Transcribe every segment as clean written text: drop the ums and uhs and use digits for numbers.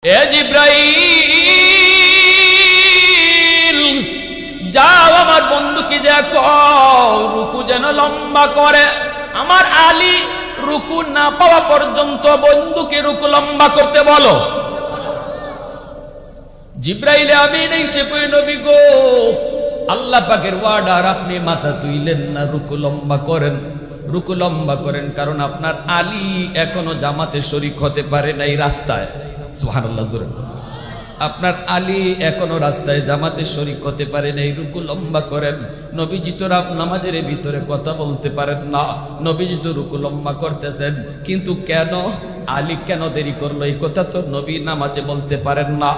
এ জিব্রাইল, যাও আমার বন্ধুকে দেখো রুকু যেন লম্বা করে। আমার আলী রুকু না পাওয়া পর্যন্ত বন্ধুকে রুকু লম্বা করতে বলো। জিব্রাইল আমিন এসে কই, নবী গো, আল্লাহ পাকের ওয়ার্ডার, আপনি মাথা তুইলেন না, রুকু লম্বা করেন, রুকু লম্বা করেন, কারণ আপনার আলী এখনো জামাতে শরীক হতে পারে নাই রাস্তায়। সুবহানাল্লাহ জোরে। আপনার আলী এখনো রাস্তায় জামাতে শরীক হতে পারে নাই, রুকু লম্বা করেন। নবীজি তো নামাজের ভিতরে কথা বলতে পারেন না, নবীজি তো রুকু লম্বা করতেছেন, কিন্তু কেন আলী কেন দেরি করলো এই কথা তো নবী নামাজে বলতে পারেন না।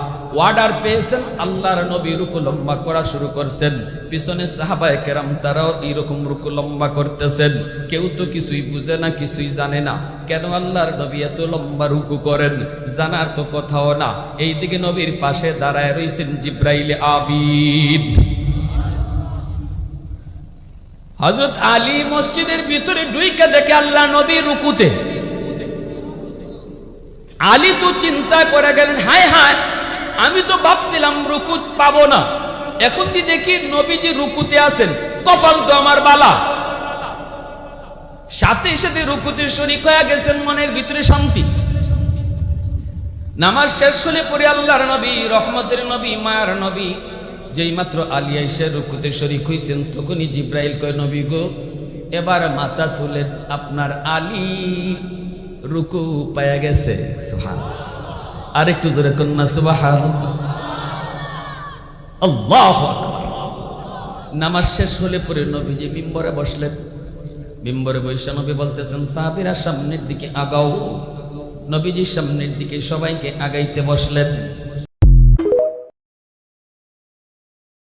অর্ডার পেয়েছেন, আল্লাহর নবী রুকু লম্বা করা শুরু করছেন, পিছনে সাহাবায়ে কেরাম তারাও এরকম রুকু লম্বা করতেছেন। কেউ তো কিছুই বুঝে না, কিছুই জানে না, কেন আল্লাহর নবী এত লম্বা রুকু করেন, জানার তো কথাও না। এইদিকে নবীর পাশে দাঁড়ায় রয়েছেন জিব্রাইল আবিদ। হযরত আলী মসজিদের ভিতরে ঢুইকা দেখে আল্লাহ নবী রুকুতে। আলী তো চিন্তা করে গেলেন, হায় হায়, আমি তো ভাবছিলাম রুকু পাবো না, এখন দি দেখি নবীজি রুকুতে আছেন, কপাল তো আমার বালা। সাথে সাথে রুকুতে শরীক হয়ে গেছেন, মনের ভিতরে শান্তি। নামাজ শেষ হলে পরে আল্লাহর নবী, রহমতের নবী, মায়ার নবী, যেই মাত্র আলী এসে রুকুতে শরীক হইছেন, তখনই জিব্রাইল কয়, নবী গো, এবার মাথা তুলেন, আপনার আলী রুকু পায়া গেছে। সুবহানাল্লাহ, আরেকটু জোরে কন্যা সুবহানাল্লাহ, আল্লাহু আকবার। নামাজ শেষ হলে পরে নবীজি মিম্বরে বসলেন। মিম্বরে বসে নবী বলতেছেন, সাহাবীরা সামনের দিকে আগাও। নবীজি সামনের দিকে সবাইকে আগাইতে বসলেন।